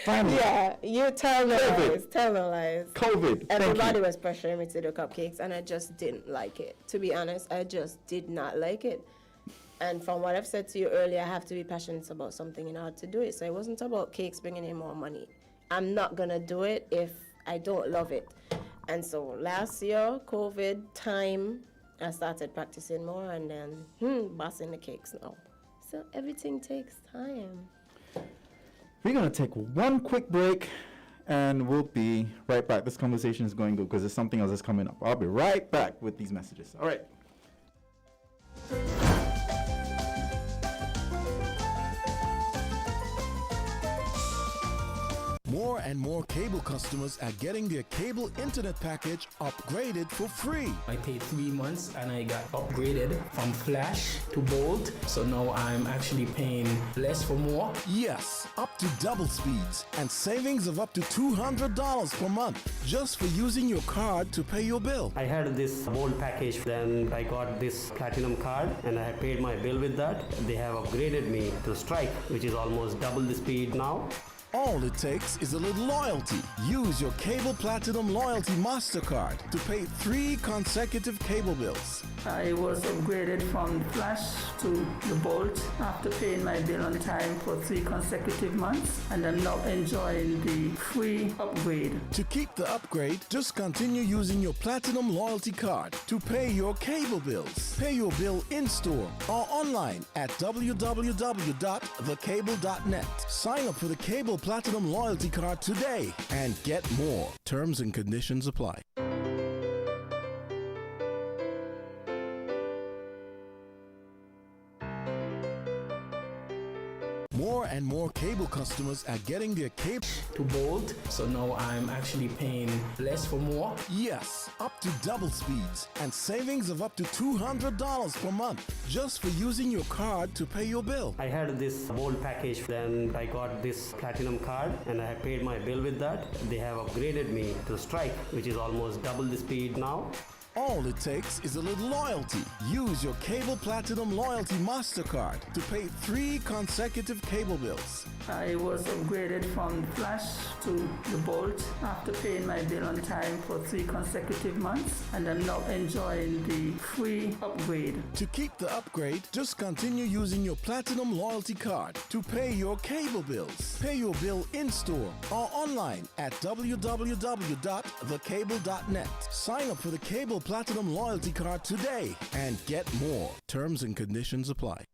S2: Finally.
S6: Yeah, you tell no
S2: COVID.
S6: lies. Tell no lies.
S2: COVID.
S6: Everybody was pressuring me to do cupcakes, and I just didn't like it. To be honest, I just did not like it. And from what I've said to you earlier, I have to be passionate about something in order to do it. So it wasn't about cakes bringing in more money. I'm not going to do it if I don't love it. And so last year, COVID time, I started practicing more, and then bossing the cakes now. So everything takes time.
S2: We're going to take one quick break and we'll be right back. This conversation is going good because there's something else that's coming up. I'll be right back with these messages. All right.
S7: More and more cable customers are getting their cable internet package upgraded for free.
S5: I paid 3 months and I got upgraded from Flash to Bold. So now I'm actually paying less for more.
S7: Yes, up to double speeds and savings of up to $200 per month just for using your card to pay your bill.
S3: I had this Bold package, then I got this Platinum card and I paid my bill with that. They have upgraded me to Strike, which is almost double the speed now.
S7: All it takes is a little loyalty. Use your Cable Platinum Loyalty MasterCard to pay 3 consecutive cable bills.
S4: I was upgraded from Flash to the Bolt after paying my bill on time for 3 consecutive months, and I'm now enjoying the free upgrade.
S7: To keep the upgrade, just continue using your Platinum Loyalty Card to pay your cable bills. Pay your bill in-store or online at www.thecable.net. Sign up for the Cable Platinum Loyalty Card today and get more. Terms and conditions apply. More and more cable customers are getting their cable
S5: To Bold. So now I'm actually paying less for more.
S7: Yes, up to double speeds and savings of up to $200 per month just for using your card to pay your bill.
S3: I had this Bold package, then I got this Platinum card and I paid my bill with that. They have upgraded me to Strike, which is almost double the speed now.
S7: All it takes is a little loyalty. Use your Cable Platinum Loyalty MasterCard to pay 3 consecutive cable bills.
S4: I was upgraded from Flash to the Bolt after paying my bill on time for 3 consecutive months, and I'm now enjoying the free upgrade.
S7: To keep the upgrade, just continue using your Platinum Loyalty Card to pay your cable bills. Pay your bill in-store or online at www.thecable.net. Sign up for the Cable Platinum Loyalty Card today and get more. Terms and conditions apply.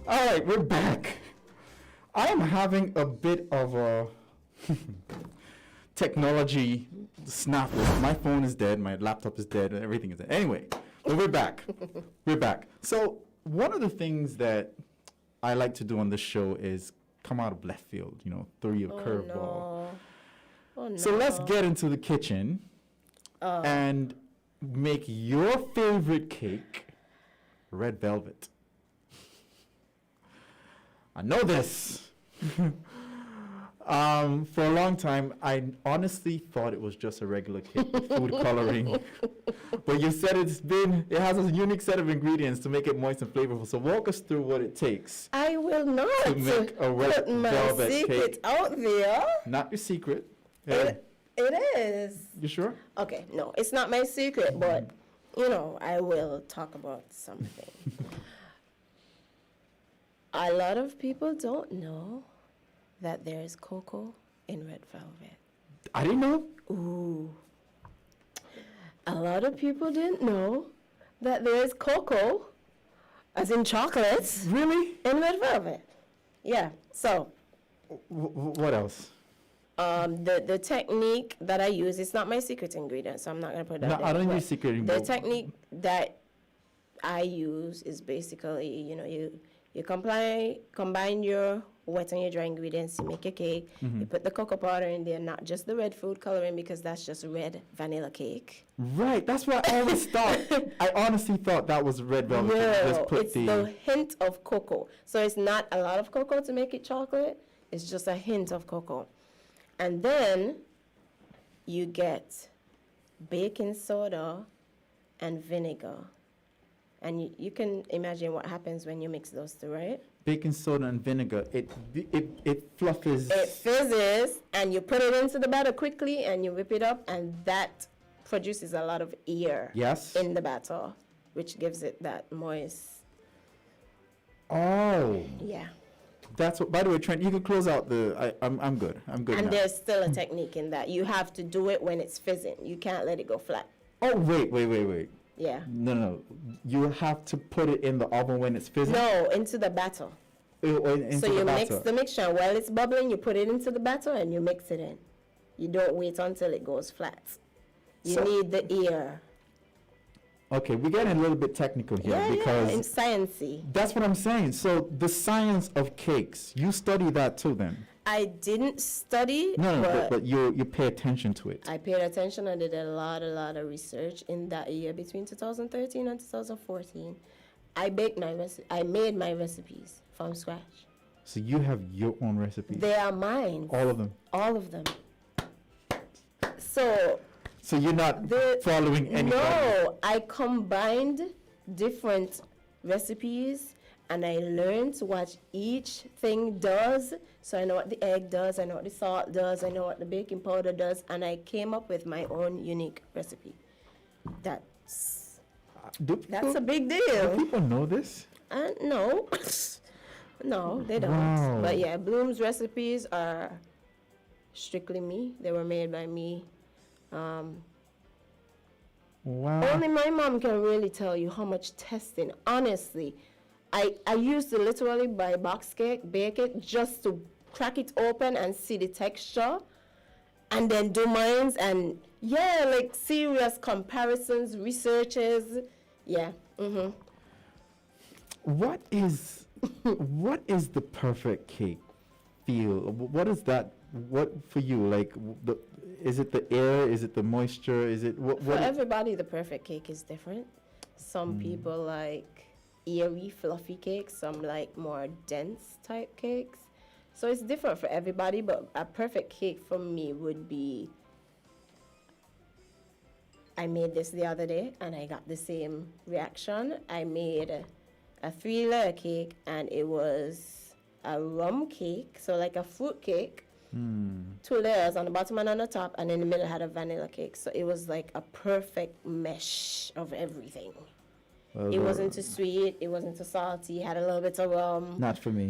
S2: All right, we're back. I'm having a bit of a technology snap. My phone is dead, my laptop is dead, and everything is dead. Anyway, but we're back. We're back. So one of the things that I like to do on this show is come out of left field, you know, throw you a curveball.
S6: No. Oh, no.
S2: So let's get into the kitchen and make your favorite cake red velvet. I know this. For a long time, I honestly thought it was just a regular cake with food coloring. But you said it has a unique set of ingredients to make it moist and flavorful. So walk us through what it takes
S6: I will not
S2: to make a red
S6: put my
S2: velvet
S6: secret
S2: cake.
S6: out there.
S2: Not your secret. Yeah.
S6: It is.
S2: You sure?
S6: Okay, no, it's not my secret, but, you know, I will talk about something. A lot of people don't know that there's cocoa in red velvet.
S2: I didn't know.
S6: Ooh. A lot of people didn't know that there's cocoa, as in chocolates,
S2: Really?
S6: in red velvet. Yeah, so
S2: What else?
S6: the technique that I use, it's not my secret ingredient, so I'm not going to put that
S2: No,
S6: there,
S2: I don't
S6: but
S2: use secret
S6: The
S2: ingredient.
S6: technique that I use is basically, you know, you combine your wet and your dry ingredients to make a cake. You put the cocoa powder in there, not just the red food coloring, because that's just red vanilla cake.
S2: Right, that's what I always thought. I honestly thought that was red velvet.
S6: No,
S2: Just put
S6: it's the hint of cocoa. So it's not a lot of cocoa to make it chocolate. It's just a hint of cocoa. And then you get baking soda and vinegar. And you can imagine what happens when you mix those two, right?
S2: baking soda and vinegar. It fluffs.
S6: It fizzes, and you put it into the batter quickly, and you whip it up, and that produces a lot of air
S2: Yes.
S6: in the batter, which gives it that moist.
S2: Oh,
S6: Yeah.
S2: that's what. By the way, Trent, you can close out the. I'm good. I'm good
S6: And
S2: now.
S6: there's still a technique in that. You have to do it when it's fizzing. You can't let it go flat.
S2: Oh wait.
S6: Yeah.
S2: No. You have to put it in the oven when it's fizzing.
S6: No, into the batter.
S2: Into
S6: So
S2: the
S6: you mix
S2: batter.
S6: the mixture, and while it's bubbling, you put it into the batter and you mix it in. You don't wait until it goes flat. You
S2: So-
S6: need the air.
S2: Okay, we're getting a little bit technical here
S6: Yeah,
S2: because
S6: it's sciencey.
S2: that's what I'm saying. So the science of cakes, you study that too then?
S6: I didn't study,
S2: No,
S6: but
S2: but you pay attention to it.
S6: I paid attention. I did a lot of research in that year between 2013 and 2014. I made my recipes from scratch.
S2: So you have your own recipes.
S6: They are mine.
S2: All of them.
S6: All of them. So
S2: you're not following anybody.
S6: no, I combined different recipes and I learned what each thing does. So I know what the egg does, I know what the salt does, I know what the baking powder does, and I came up with my own unique recipe. That's a big
S2: Do
S6: deal.
S2: people know this?
S6: No. No, they don't.
S2: Wow.
S6: But yeah, Bloom's recipes are strictly me. They were made by me.
S2: Wow.
S6: Only my mom can really tell you how much testing. Honestly, I used to literally buy box cake, bake it, just to crack it open and see the texture, and then do mines and yeah, like serious comparisons, researches. Yeah.
S2: What is the perfect cake feel? What is that? What for you? Like, is it the air? Is it the moisture? Is it what?
S6: For everybody, the perfect cake is different. Some people like airy, fluffy cakes. Some like more dense type cakes. So it's different for everybody. But a perfect cake for me would be. I made this the other day and I got the same reaction. I made a 3-layer cake and it was a rum cake, so like a fruit cake. 2 layers on the bottom and on the top, and in the middle had a vanilla cake. So it was like a perfect mesh of everything. It wasn't too sweet, it wasn't too salty, had a little bit of rum.
S2: Not for me.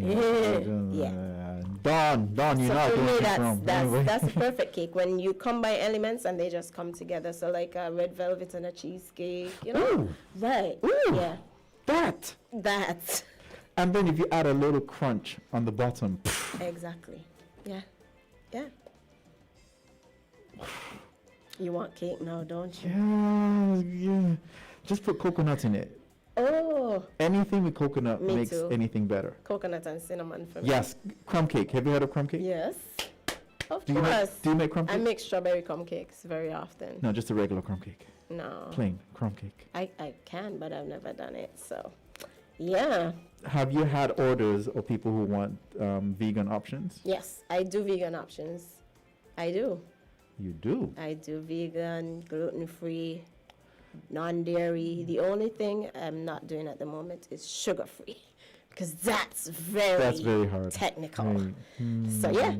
S6: Yeah.
S2: Dawn, you
S6: So
S2: know
S6: for me,
S2: wrong.
S6: that's a perfect cake when you combine elements and they just come together. So like a red velvet and a cheesecake, you know?
S2: Ooh.
S6: Right.
S2: Ooh.
S6: Yeah.
S2: That. And then if you add a little crunch on the bottom.
S6: Exactly. Yeah. Yeah. You want cake now, don't you?
S2: Yeah. Just put coconut in it.
S6: Oh,
S2: Anything with coconut
S6: Me
S2: makes
S6: too.
S2: anything better.
S6: coconut and cinnamon for me.
S2: Yes, crumb cake. Have you heard of crumb cake?
S6: Yes. Of
S2: Do you
S6: course.
S2: make, do you make crumb
S6: I
S2: cake?
S6: make strawberry crumb cakes very often.
S2: No, just a regular crumb cake.
S6: No.
S2: Plain crumb cake.
S6: I can, but I've never done it. So, yeah.
S2: Have you had orders or people who want vegan options?
S6: Yes, I do vegan options. I do.
S2: You do.
S6: I do vegan, gluten-free, non-dairy. The only thing I'm not doing at the moment is sugar-free because that's very
S2: hard.
S6: technical.
S2: Very-
S6: So, yeah.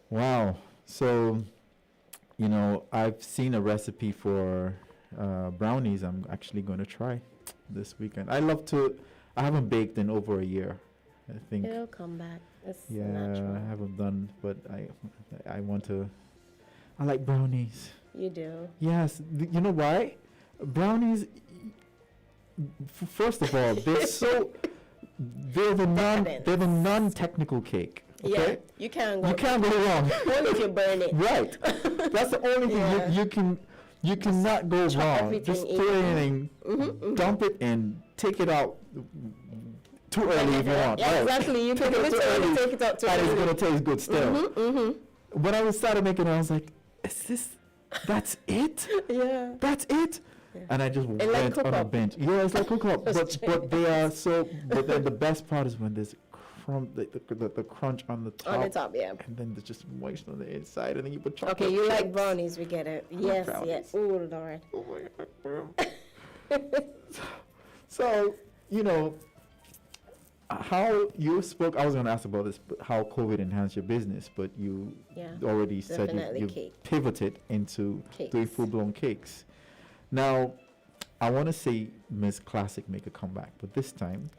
S2: Wow. So, you know, I've seen a recipe for brownies I'm actually going to try this weekend. I haven't baked in over a year, I think.
S6: It'll come back. It's
S2: Yeah,
S6: natural.
S2: I haven't done, but I want to. I like brownies.
S6: You do.
S2: Yes, you know why? Brownies. First of all, they're the non-technical cake.
S6: Yeah,
S2: Okay,
S6: you can't go.
S2: you can't go wrong.
S6: Only if you burn it.
S2: Right, that's the only thing
S6: Yeah.
S2: you cannot go
S6: chop
S2: wrong.
S6: everything
S2: Just
S6: in.
S2: throw anything, dump it in, take it out too early if you want.
S6: Yeah,
S2: right.
S6: exactly. You
S2: Take
S6: can
S2: it out too
S6: literally
S2: early,
S6: take it out too
S2: and it's
S6: early.
S2: gonna taste good still. When I started making it, I was like, that's it?
S6: Yeah.
S2: That's it? And I just
S6: It's like
S2: went
S6: cook
S2: on a
S6: up.
S2: bench. Yeah, it's like cook up.
S6: Just
S2: but they are so, but then the best part is when there's the crunch on the top.
S6: On the top, yeah.
S2: And then there's just moist on the inside, and then you put chocolate
S6: Okay, you like
S2: chips.
S6: brownies, we get it. Yes,
S2: brownies.
S6: yes. Oh, Lord.
S2: Oh my God. So, you know, how you spoke, I was going to ask about this, but how COVID enhanced your business, but you
S6: Yeah,
S2: already said
S6: definitely
S2: you
S6: cake.
S2: pivoted into doing
S6: Cakes.
S2: full-blown cakes. Now, I want to say Miss Classic make a comeback, but this time,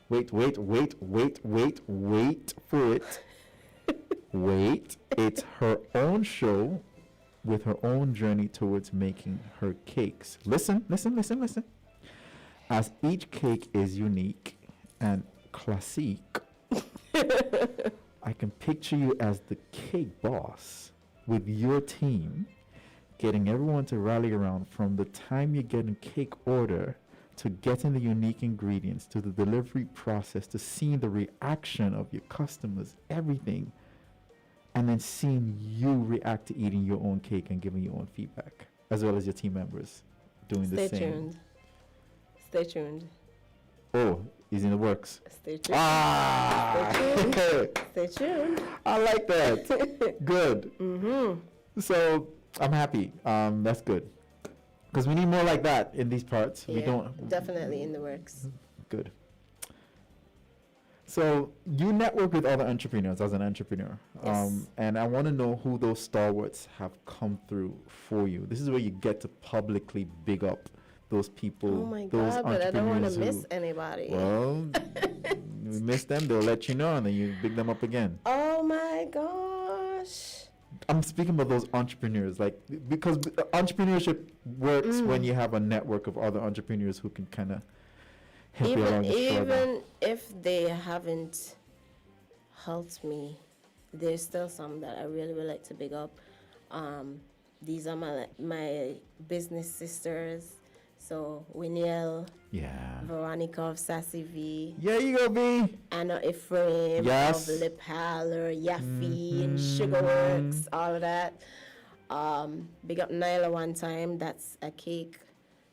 S2: wait for it. Wait, it's her own show with her own journey towards making her cakes. Listen. As each cake is unique and classique, I can picture you as the cake boss with your team, getting everyone to rally around from the time you get a cake order to getting the unique ingredients, to the delivery process, to seeing the reaction of your customers, everything, and then seeing you react to eating your own cake and giving your own feedback, as well as your team members doing the
S6: Stay
S2: same.
S6: tuned. Stay tuned.
S2: Oh, is in the works.
S6: Stay tuned.
S2: Ah!
S6: Stay tuned.
S2: I like that. Good. So I'm happy. That's good. Because we need more like that in these parts. We
S6: Yeah,
S2: don't.
S6: definitely in the works.
S2: Good. So you network with other entrepreneurs as an entrepreneur.
S6: Yes.
S2: And I want to know who those stalwarts have come through for you. This is where you get to publicly big up those people.
S6: Oh my
S2: those
S6: God, but I don't want to
S2: entrepreneurs
S6: miss
S2: who-
S6: anybody.
S2: Well, you miss them, they'll let you know, and then you big them up again.
S6: Oh my gosh.
S2: I'm speaking about those entrepreneurs, like, because entrepreneurship works when you have a network of other entrepreneurs who can kind of help you along the struggle.
S6: Even if they haven't helped me, there's still some that I really would like to big up. These are my business sisters. So Winnie,
S2: Yeah.
S6: Veronica of Sassy V,
S2: Yeah, you go, B.
S6: Anna Ephraim
S2: Yes.
S6: of Lip Parlor, Yaffe and Sugarworks, all of that. Big up Nyla one time, that's a cake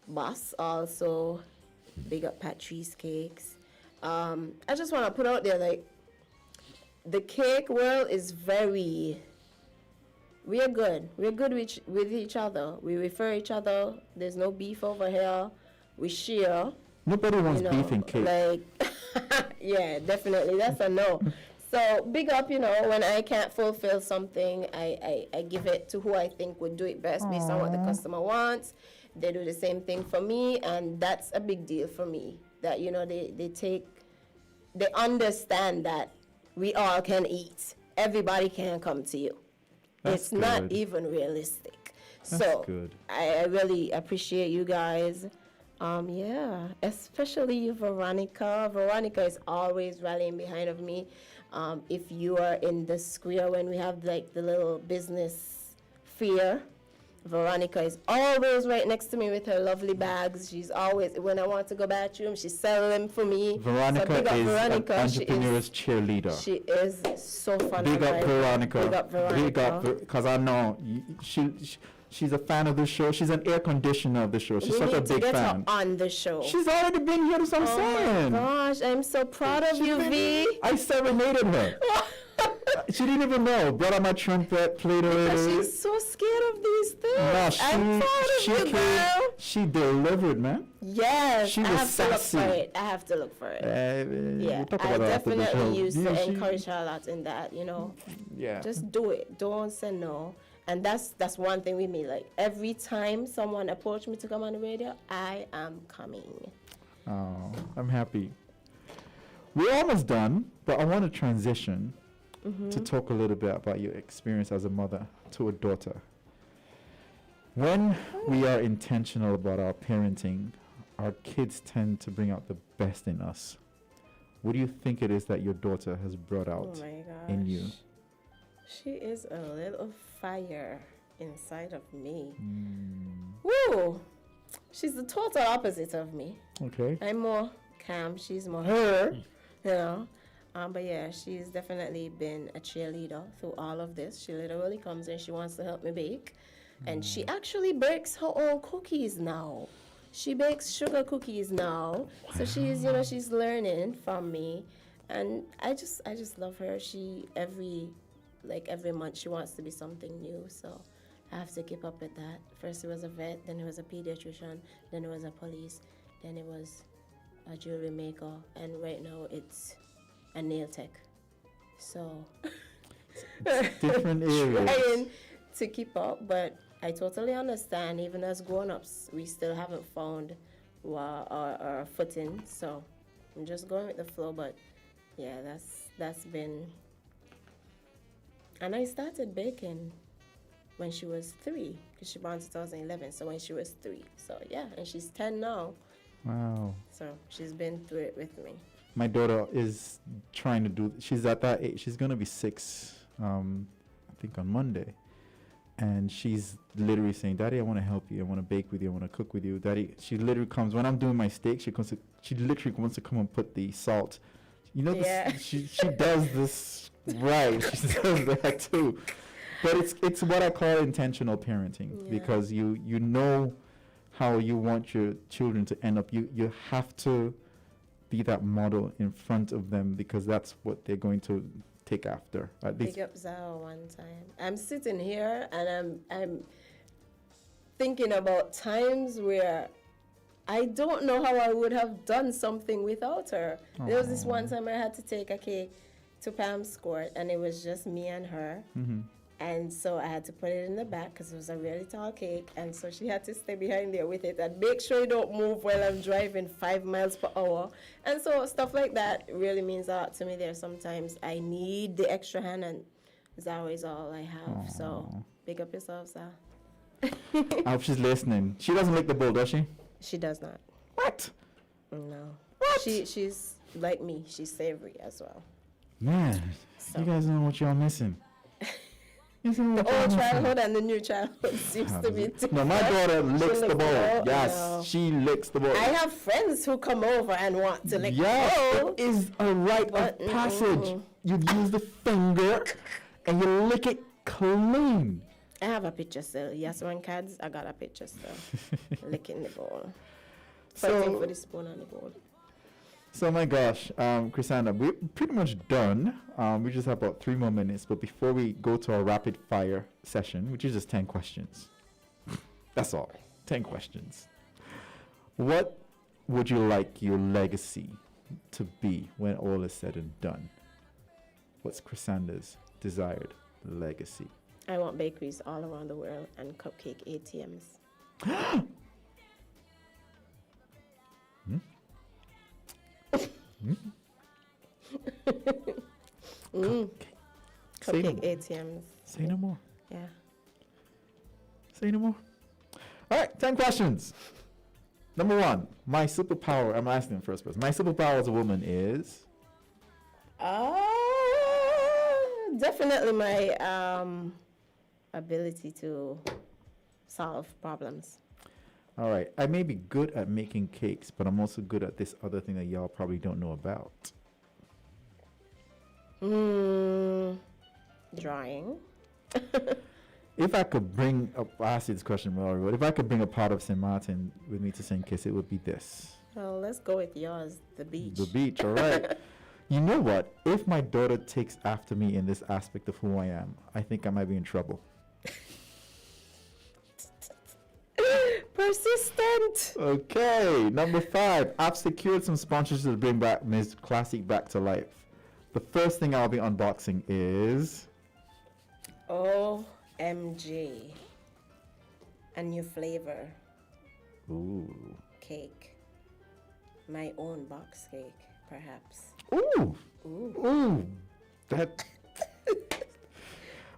S6: boss also. Big up Patrice Cakes. I just want to put out there, like, the cake world is very, we are good. We're good with each other. We refer each other. There's no beef over here. We share.
S2: Nobody wants
S6: You know,
S2: beef and cake.
S6: like, yeah, definitely. That's a no. So big up, when I can't fulfill something, I give it to who I think would do it best based on what the customer wants. They do the same thing for me, and that's a big deal for me. That, they understand that we all can eat. Everybody can come to you.
S2: That's
S6: It's not
S2: good.
S6: even realistic.
S2: That's
S6: So
S2: good.
S6: I really appreciate you guys. Especially you, Veronica. Veronica is always rallying behind of me. If you are in the square when we have like the little business fair, Veronica is always right next to me with her lovely bags. She's always, when I want to go bathroom, she's selling them for me.
S2: Veronica
S6: so big up
S2: is
S6: Veronica.
S2: an entrepreneur's cheerleader.
S6: She is so fun.
S2: Big
S6: and
S2: up
S6: lively.
S2: Veronica.
S6: Big up Veronica.
S2: Because I know she's a fan of the show. She's an air conditioner of the show. She's
S6: We
S2: such a
S6: need to
S2: big
S6: get
S2: fan.
S6: her on the show.
S2: She's already been here, that's what I'm
S6: Oh
S2: saying.
S6: my gosh, I'm so proud of you, V.
S2: I serenaded her. She didn't even know. Brought out my trumpet, played her.
S6: Because she's so scared of these things.
S2: No,
S6: I'm proud of you, girl.
S2: she delivered, man.
S6: Yes,
S2: She
S6: I
S2: was
S6: have
S2: sassy.
S6: to look for it. I have to look for it.
S2: Yeah,
S6: Yeah,
S2: we'll talk
S6: I
S2: about that after the show.
S6: definitely used
S2: Yeah,
S6: to
S2: she-
S6: encourage her a lot in that,
S2: Yeah.
S6: Just do it. Don't say no. And that's one thing with me. Like, every time someone approached me to come on the radio, I am coming.
S2: Oh, I'm happy. We're almost done, but I want to transition to talk a little bit about your experience as a mother to a daughter. When we are intentional about our parenting, our kids tend to bring out the best in us. What do you think it is that your daughter has brought out
S6: Oh my gosh.
S2: in you?
S6: She is a little fire inside of me.
S2: Mm.
S6: Woo! She's the total opposite of me.
S2: Okay.
S6: I'm more calm. She's more her, But yeah, she's definitely been a cheerleader through all of this. She literally comes and she wants to help me bake. And she actually bakes her own cookies now. She bakes sugar cookies now. So she's, she's learning from me. And I just love her. She, every month, she wants to be something new. So I have to keep up with that. First it was a vet, then it was a pediatrician, then it was a police, then it was a jewelry maker, and right now it's a nail tech. So
S2: Different areas.
S6: trying to keep up, but I totally understand. Even as grown-ups, we still haven't found our footing. So I'm just going with the flow. But yeah, that's been. And I started baking when she was 3, because she born in 2011. So when she was 3, so yeah, and she's 10 now.
S2: Wow.
S6: So she's been through it with me.
S2: My daughter is trying to do, she's at that age, she's going to be 6, I think on Monday.
S1: and she's literally saying, "Daddy, I want to help you. I want to bake with you. I want to cook with you." Daddy, she literally comes when I'm doing my steak. She literally wants to come and put the salt. You know, she does this right. She does that too. But it's what I call intentional parenting, because you know how you want your children to end up. You have to be that model in front of them, because that's what they're going to take after.
S6: Pick up Zao one time. I'm sitting here and I'm thinking about times where I don't know how I would have done something without her. Aww. There was this one time I had to take a cake to Pam's court, and it was just me and her. Mm-hmm. And so I had to put it in the back because it was a really tall cake. And so she had to stay behind there with it and make sure you don't move while I'm driving 5 miles per hour. And so stuff like that really means a lot to me. There sometimes I need the extra hand, and Zao is all I have. Aww. So big up yourself, Zao.
S1: I hope she's listening. She doesn't lick the bowl, does she?
S6: She does not.
S1: What?
S6: No.
S1: What?
S6: She's like me. She's savory as well.
S1: Man,
S6: so.
S1: You guys know what y'all missing.
S6: The old childhood and the new childhood seems to be different.
S1: No, my daughter licks the bowl. Yes, she licks the bowl.
S6: I have friends who come over and want to lick the bowl.
S1: It is a rite of passage. You use the finger and you lick it clean.
S6: I have a picture still. Yes, when kids, I got a picture still. Licking the bowl. Fighting for the spoon and the bowl.
S1: So my gosh, Chrisanda, we're pretty much done. We just have about 3 more minutes. But before we go to our rapid fire session, which is just 10 questions. That's all. 10 questions. What would you like your legacy to be when all is said and done? What's Chrisanda's desired legacy?
S6: I want bakeries all around the world and cupcake ATMs. Cupcake ATMs.
S1: Say no more.
S6: Yeah.
S1: Say no more. All right, 10 questions. Number 1, my superpower. I'm asking the first person. My superpower as a woman is?
S6: Definitely my ability to solve problems.
S1: All right. I may be good at making cakes, but I'm also good at this other thing that y'all probably don't know about.
S6: Drawing.
S1: If I could bring up, I asked you this question earlier, but if I could bring a part of St. Martin with me to St. Kitts, it would be this.
S6: Well, let's go with yours, the beach.
S1: The beach, all right. You know what? If my daughter takes after me in this aspect of who I am, I think I might be in trouble.
S6: Persistent.
S1: Okay, number 5. I've secured some sponsorships to bring back Ms. Classic back to life. The first thing I'll be unboxing is...
S6: OMG. A new flavor.
S1: Ooh.
S6: Cake. My own box cake, perhaps.
S1: Ooh. Ooh. That...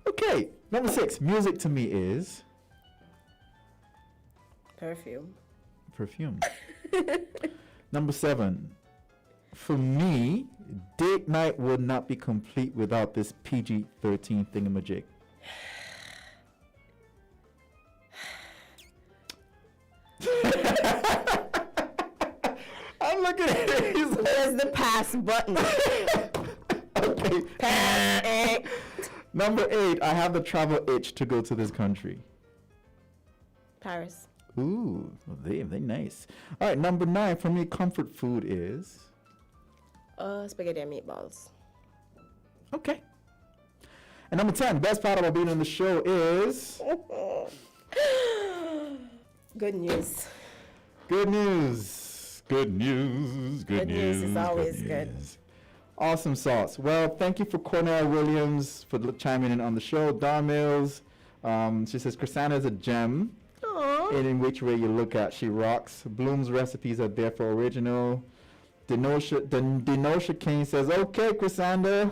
S1: Okay, number 6. Music to me is...
S6: Perfume.
S1: Number 7. For me, date night would not be complete without this PG-13 thingamajig. I'm looking at it.
S6: Where's the pass button?
S1: Okay.
S6: Pass.
S1: Number 8. I have the travel itch to go to this country.
S6: Paris.
S1: Ooh, well, they nice. All right, number 9. For me, comfort food is...
S6: Spaghetti and meatballs.
S1: Okay. And number 10, best part about being on the show is...
S6: Good news.
S1: Good news. Good news. Good news.
S6: News is always good.
S1: Awesome sauce. Well, thank you for Cornell Williams for chiming in on the show. Dawn Mills, she says, Chrisana is a gem.
S6: Aww.
S1: And in which way you look at, she rocks. Bloom's recipes are there for original. Denosha King says, okay, Chrisanda.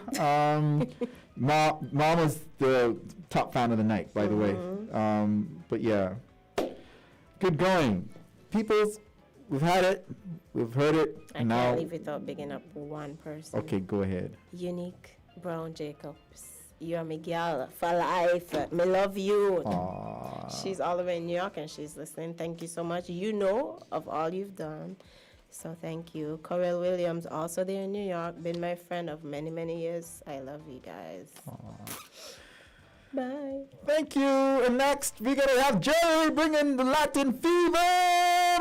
S1: Mama's the top fan of the night, by the way. But yeah, good going. Peoples, we've had it. We've heard it.
S6: I can't leave without bigging up one person.
S1: Okay, go ahead.
S6: Unique Brown Jacobs. You're my gal for life. Me love you.
S2: Aw.
S6: She's all the way in New York and she's listening. Thank you so much. You know of all you've done. So thank you. Corel Williams, also there in New York, been my friend of many, many years. I love you guys. Bye.
S2: Thank you. And next, we're going to have Jerry bringing the Latin fever.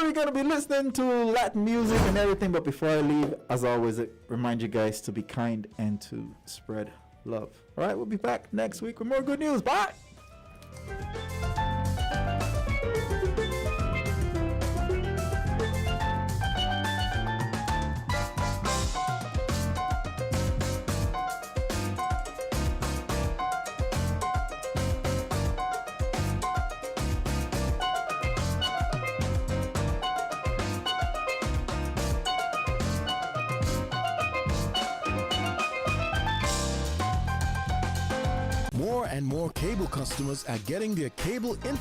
S2: We're going to be listening to Latin music and everything. But before I leave, as always, I remind you guys to be kind and to spread love. All right, we'll be back next week with more good news. Bye.
S7: More and more cable customers are getting their cable internet